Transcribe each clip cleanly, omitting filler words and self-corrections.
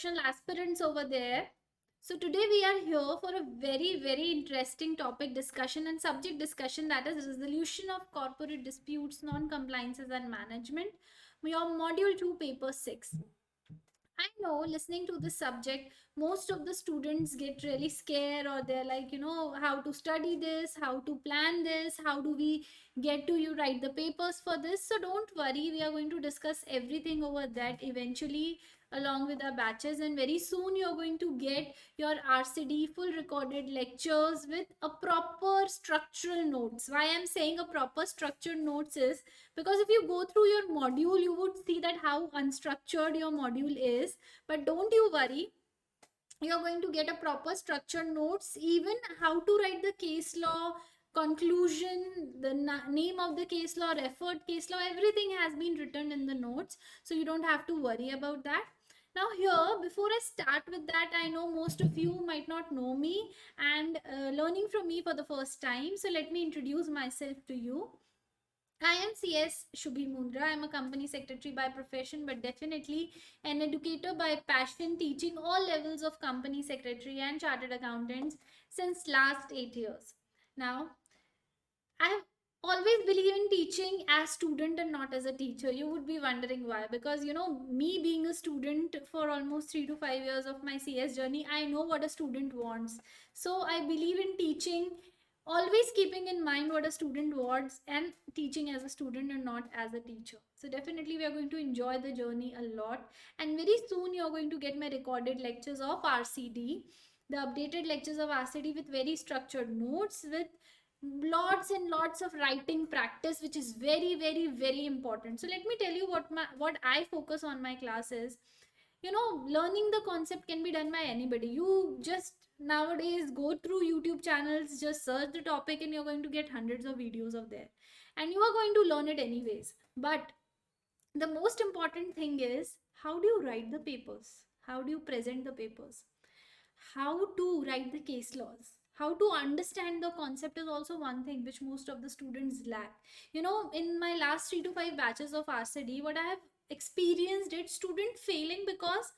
professional aspirants over there. So today we are here for a very interesting topic discussion and subject discussion, that is resolution of corporate disputes, non-compliances and management. Your module 2 paper 6. I know listening to this subject, most of the students get really scared, or they're like, how to study this, how to plan this, how do we get to you write the papers for this. So don't worry, we are going to discuss everything over that eventually along with our batches, and very soon you're going to get your RCD full recorded lectures with a proper structural notes. Why I'm saying a proper structured notes is because if you go through your module, you would see that how unstructured your module is. But don't you worry, you're going to get a proper structured notes, even how to write the case law conclusion, the name of the case law, referred case law, everything has been written in the notes, so you don't have to worry about that. Now here, before I start with that, I know most of you might not know me and learning from me for the first time, so let me introduce myself to you. I am CS Shubhi Moondra. I am a company secretary by profession, but definitely an educator by passion, teaching all levels of company secretary and chartered accountants since last 8 years. Now, I have always believed in teaching as student and not as a teacher. You would be wondering why, because me being a student for almost 3 to 5 years of my CS journey, I know what a student wants. So I believe in teaching, always keeping in mind what a student wants, and teaching as a student and not as a teacher. So definitely we are going to enjoy the journey a lot, and very soon you're going to get my recorded lectures of RCD, the updated lectures of RCD with very structured notes, with lots and lots of writing practice, which is very important. So let me tell you what I focus on my classes. Learning the concept can be done by anybody. You just nowadays go through YouTube channels, just search the topic, and you're going to get hundreds of videos of there, and you are going to learn it anyways. But the most important thing is, how do you write the papers, how do you present the papers, how to write the case laws, how to understand the concept is also one thing which most of the students lack. In my last 3 to 5 batches of RCD, what I have experienced is student failing because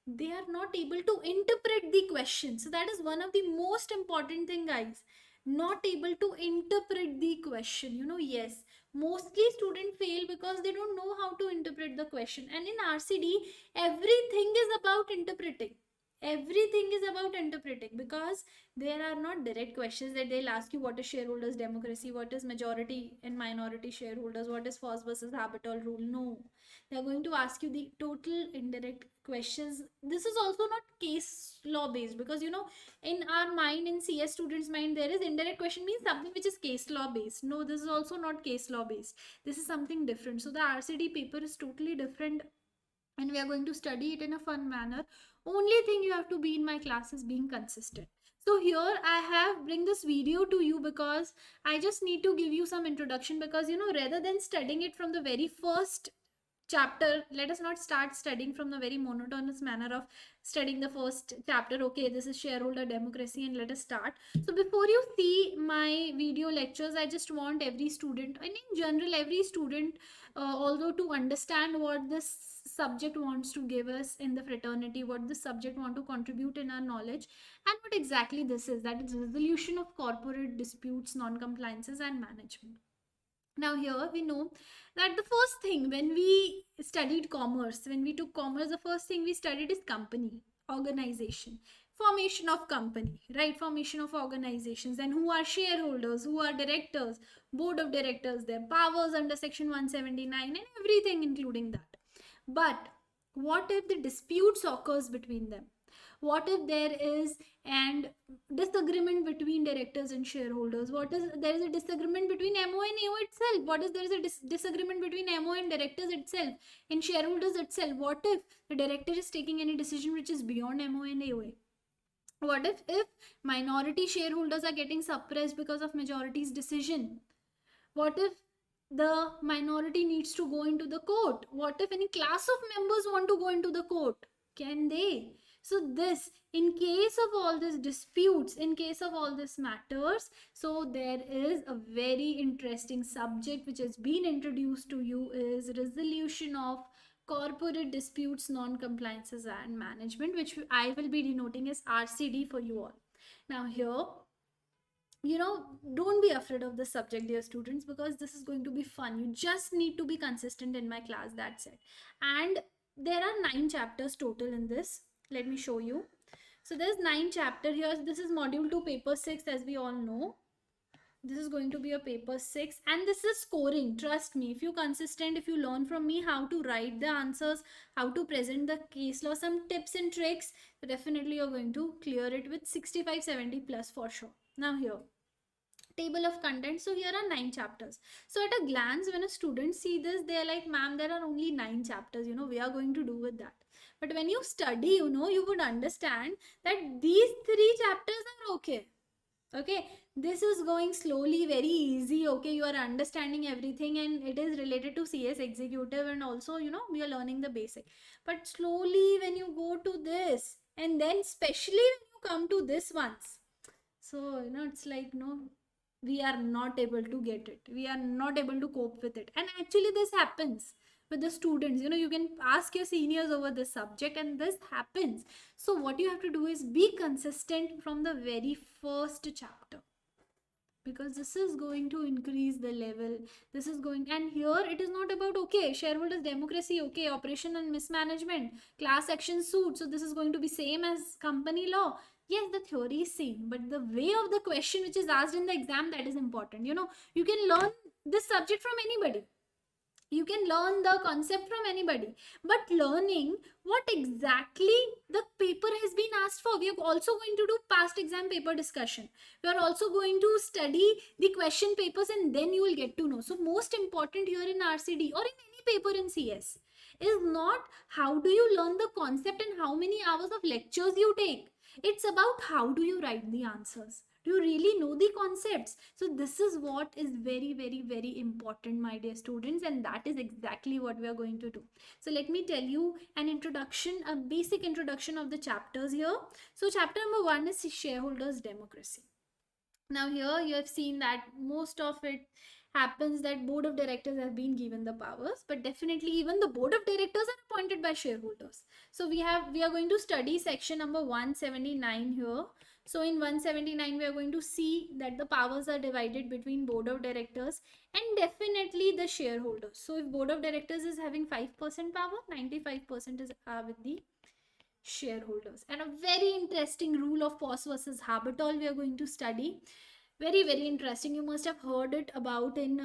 they are not able to interpret the question. So that is one of the most important thing, guys, not able to interpret the question. Yes, mostly students fail because they don't know how to interpret the question, and in RCD everything is about interpreting. Everything is about interpreting, because there are not direct questions that they'll ask you what is shareholders democracy, what is majority and minority shareholders, what is first versus habitable rule. No, they're going to ask you the total indirect questions. This is also not case law based, because in our mind, in CS students mind, there is indirect question means something which is case law based. No, this is also not case law based. This is something different. So the RCD paper is totally different, and we are going to study it in a fun manner. Only thing you have to be in my class is being consistent. So here I have bring this video to you because I just need to give you some introduction, because rather than studying it from the very first chapter, let us not start studying from the very monotonous manner of studying the first chapter. Okay, this is shareholder democracy and let us start. So before you see my video lectures, I just want every student, and in general every student, although to understand what this subject wants to give us in the fraternity, what this subject want to contribute in our knowledge, and what exactly this is, that is resolution of corporate disputes, non-compliances and management. Now here we know that the first thing when we studied commerce, when we took commerce, the first thing we studied is company, organization, formation of company, right? Formation of organizations, and who are shareholders, who are directors, board of directors, their powers under section 179 and everything including that. But what if the disputes occurs between them? What if there is and disagreement between directors and shareholders? What is there is a disagreement between MO and AO itself? What is there is a disagreement between MO and directors itself, in shareholders itself? What if the director is taking any decision which is beyond MO and AOA? What if minority shareholders are getting suppressed because of majority's decision? What if the minority needs to go into the court? What if any class of members want to go into the court? Can they? So this, in case of all these disputes, in case of all this matters, so there is a very interesting subject which has been introduced to you, is resolution of corporate disputes, non-compliances and management, which I will be denoting as RCD for you all. Now here, don't be afraid of this subject, dear students, because this is going to be fun. You just need to be consistent in my class, that's it. And there are 9 chapters total in this. Let me show you. So there's 9 chapter here. This is module 2 paper 6, as we all know. This is going to be a paper 6, and this is scoring. Trust me, if you're consistent, if you learn from me how to write the answers, how to present the case law, some tips and tricks, so definitely you're going to clear it with 65-70 plus for sure. Now here, table of content. So here are 9 chapters. So at a glance, when a student see this, they're like, ma'am, there are only 9 chapters, we are going to do with that. But when you study, you would understand that these 3 chapters are okay. Okay, this is going slowly, very easy. Okay, you are understanding everything, and it is related to CS executive, and also we are learning the basic. But slowly when you go to this, and then especially when you come to this ones, so it's like, we are not able to get it, we are not able to cope with it. And actually this happens with the students. You can ask your seniors over this subject, and this happens. So what you have to do is be consistent from the very first chapter, because this is going to increase the level. This is going, and here it is not about, okay, shareholders democracy, okay, operation and mismanagement, class action suit, so this is going to be same as company law. Yes, the theory is same, but the way of the question which is asked in the exam, that is important. You can learn this subject from anybody, you can learn the concept from anybody, but learning what exactly the paper has been asked for. We are also going to do past exam paper discussion, we are also going to study the question papers, and then you will get to know. So most important here in RCD or in any paper in CS is not how do you learn the concept and how many hours of lectures you take. It's about how do you write the answers. Do you really know the concepts? So this is what is very, very, very important, my dear students, and that is exactly what we are going to do. So let me tell you an introduction, a basic introduction of the chapters here. So chapter number 1 is shareholders democracy. Now here you have seen that most of it happens that board of directors have been given the powers, but definitely even the board of directors are appointed by shareholders. So we are going to study section number 179 here. So in 179 we are going to see that the powers are divided between board of directors and definitely the shareholders. So if board of directors is having 5% power, 95% is with the shareholders. And a very interesting rule of Posse versus Habertal we are going to study. Very, very interesting. You must have heard it about in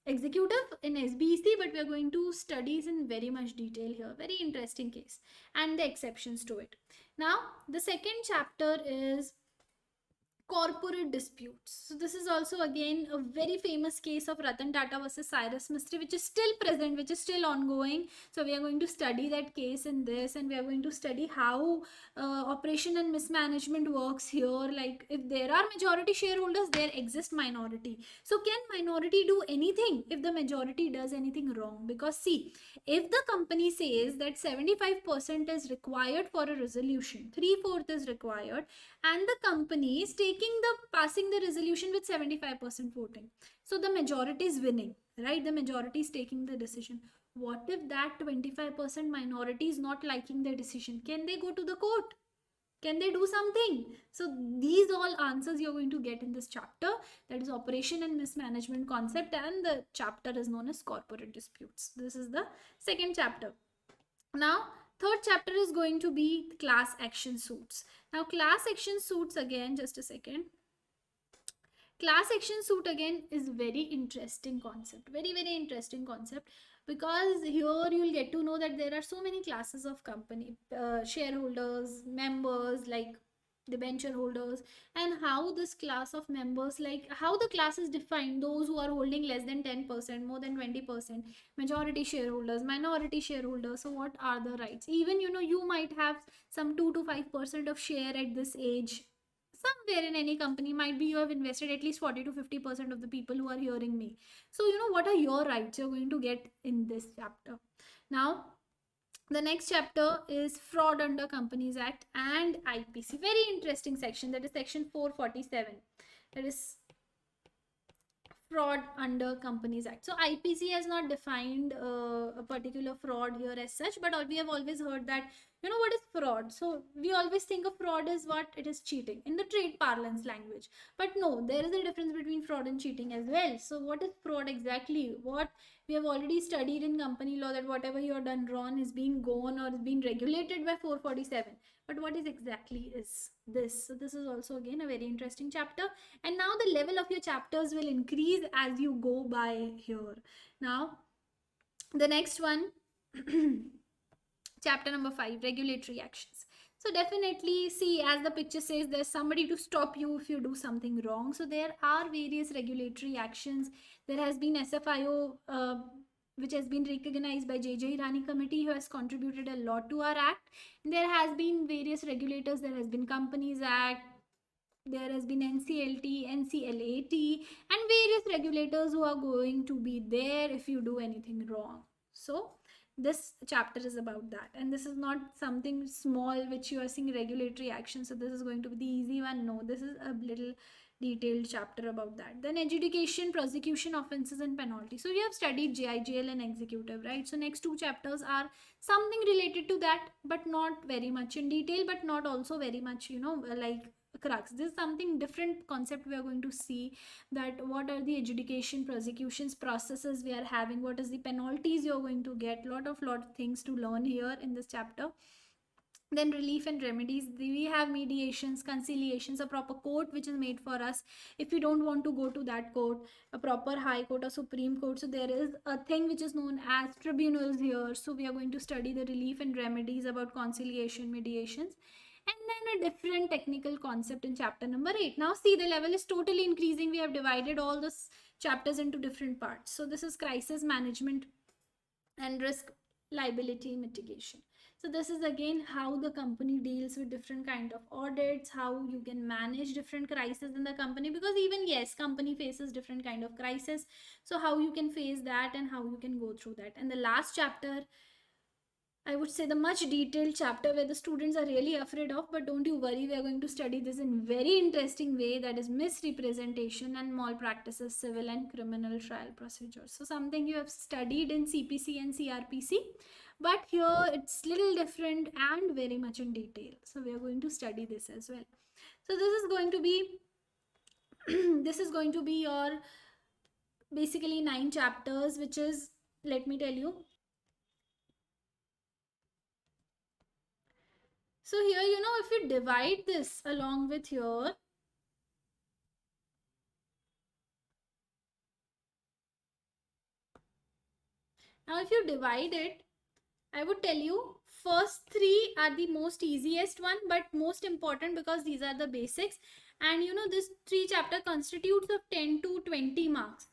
executive in SBEC, but we are going to study in very much detail here. Very interesting case and the exceptions to it. Now the second chapter is corporate disputes. So this is also again a very famous case of Ratan Tata versus Cyrus Mistry, which is still present, which is still ongoing. So we are going to study that case in this, and we are going to study how operation and mismanagement works here. Like if there are majority shareholders, there exists minority. So can minority do anything if the majority does anything wrong? Because see, if the company says that 75% is required for a resolution, 3/4 is required, and the company is passing the resolution with 75% voting, so the majority is winning, right? The majority is taking the decision. What if that 25% minority is not liking the decision? Can they go to the court? Can they do something? So these all answers you're going to get in this chapter, that is operation and mismanagement concept, and the chapter is known as corporate disputes. This is the second chapter. Now third chapter is going to be class action suits. Now class action suits, again, just a second. Class action suit again is very interesting concept, very, very interesting concept, because here you'll get to know that there are so many classes of company, shareholders, members, like debenture holders, and how this class of members, like how the class is defined, those who are holding less than 10%, more than 20%, majority shareholders, minority shareholders. So what are the rights? Even you might have some 2 to 5% of share at this age somewhere in any company. Might be you have invested at least 40 to 50% of the people who are hearing me. So what are your rights you're going to get in this chapter. Now the next chapter is fraud under Companies Act and IPC. Very interesting section, that is section 447. That is fraud under Companies Act. So IPC has not defined a particular fraud here as such, but we have always heard that, what is fraud. So we always think of fraud as what it is, cheating in the trade parlance language. But no, there is a difference between fraud and cheating as well. So what is fraud exactly? What we have already studied in company law, that whatever you have done wrong is being gone or is being regulated by 447. But what is exactly is this? So this is also again a very interesting chapter. And now the level of your chapters will increase as you go by here. Now the next one, chapter number 5, regulatory actions. So definitely, see, as the picture says, there's somebody to stop you if you do something wrong. So there are various regulatory actions. There has been SFIO, which has been recognized by JJ Irani committee, who has contributed a lot to our act. There has been various regulators. There has been Companies Act, there has been NCLT, NCLAT, and various regulators who are going to be there if you do anything wrong. So this chapter is about that, and this is not something small which you are seeing regulatory action. So this is going to be the easy one. No, this is a little detailed chapter about that. Then adjudication, prosecution, offenses, and penalty. So we have studied JIGL and executive, right? So next two chapters are something related to that, but not very much in detail, but not also very much, like crux. This is something different concept we are going to see, that what are the adjudication, prosecutions, processes we are having, what is the penalties you're going to get, lot of things to learn here in this chapter. Then relief and remedies, we have mediations, conciliations, a proper court which is made for us if we don't want to go to that court, a proper high court or supreme court. So there is a thing which is known as tribunals here. So we are going to study the relief and remedies about conciliation, mediations, and then a different technical concept in chapter number 8. Now see, the level is totally increasing. We have divided all the chapters into different parts. So this is crisis management and risk liability mitigation. So this is again how the company deals with different kind of audits, how you can manage different crises in the company, because even yes, company faces different kind of crisis. So how you can face that and how you can go through that. And the last chapter, I would say the much detailed chapter where the students are really afraid of, but don't you worry, we are going to study this in very interesting way, that is misrepresentation and malpractices, civil and criminal trial procedures. So something you have studied in CPC and CRPC, but here it's little different and very much in detail. So we are going to study this as well. So this is going to be this is going to be your basically 9 chapters, which is, let me tell you. So here, if you divide this along with here, now if you divide it, I would tell you first 3 are the most easiest one, but most important because these are the basics. And this 3 chapter constitutes of 10 to 20 marks.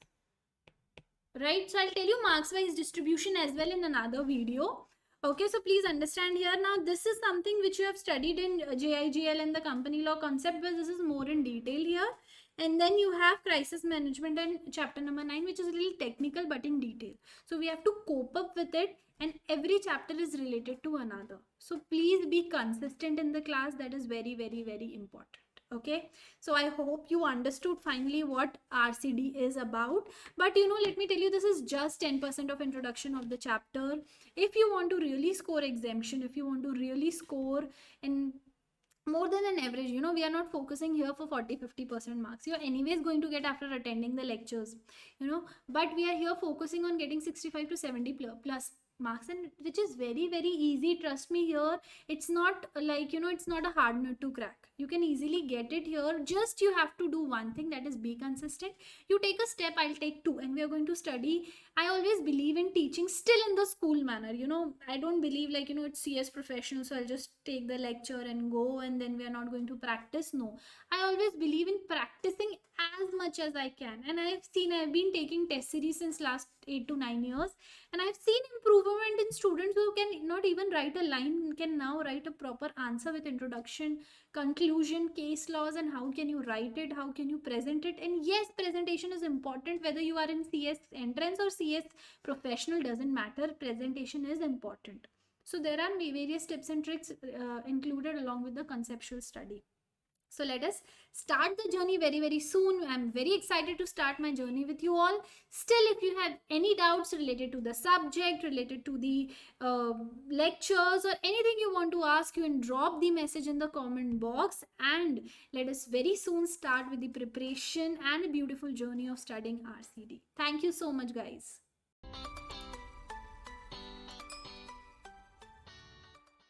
Right? So I'll tell you marks wise distribution as well in another video. Okay, so please understand here. Now this is something which you have studied in JIGL and the company law concept, but this is more in detail here. And then you have crisis management and chapter number 9, which is a little technical but in detail. So we have to cope up with it, and every chapter is related to another. So please be consistent in the class. That is very, very, very important. Okay, so I hope you understood finally what RCD is about. But let me tell you, this is just 10% of introduction of the chapter. If you want to really score exemption, if you want to really score in more than an average, we are not focusing here for 40-50% marks. You're anyways going to get after attending the lectures, but we are here focusing on getting 65 to 70 plus marks, and which is very, very easy. Trust me, here it's not like, it's not a hard nut to crack. You can easily get it here. Just you have to do one thing, that is be consistent. You take a step, I'll take 2, and we are going to study. I always believe in teaching still in the school manner. I don't believe like, it's CS professional, so I'll just take the lecture and go, and then we are not going to practice. No, I always believe in practicing as much as I can. And I've been taking test series since last 8 to 9 years, and I've seen improvement in students who can not even write a line, can now write a proper answer with introduction, conclusion, case laws, and how can you write it, how can you present it. And yes, presentation is important, whether you are in CS entrance or CS professional, doesn't matter, presentation is important. So there are various tips and tricks included along with the conceptual study. So let us start the journey very, very soon. I'm very excited to start my journey with you all. Still, if you have any doubts related to the subject, related to the lectures, or anything you want to ask, you can drop the message in the comment box. And let us very soon start with the preparation and a beautiful journey of studying RCD. Thank you so much, guys.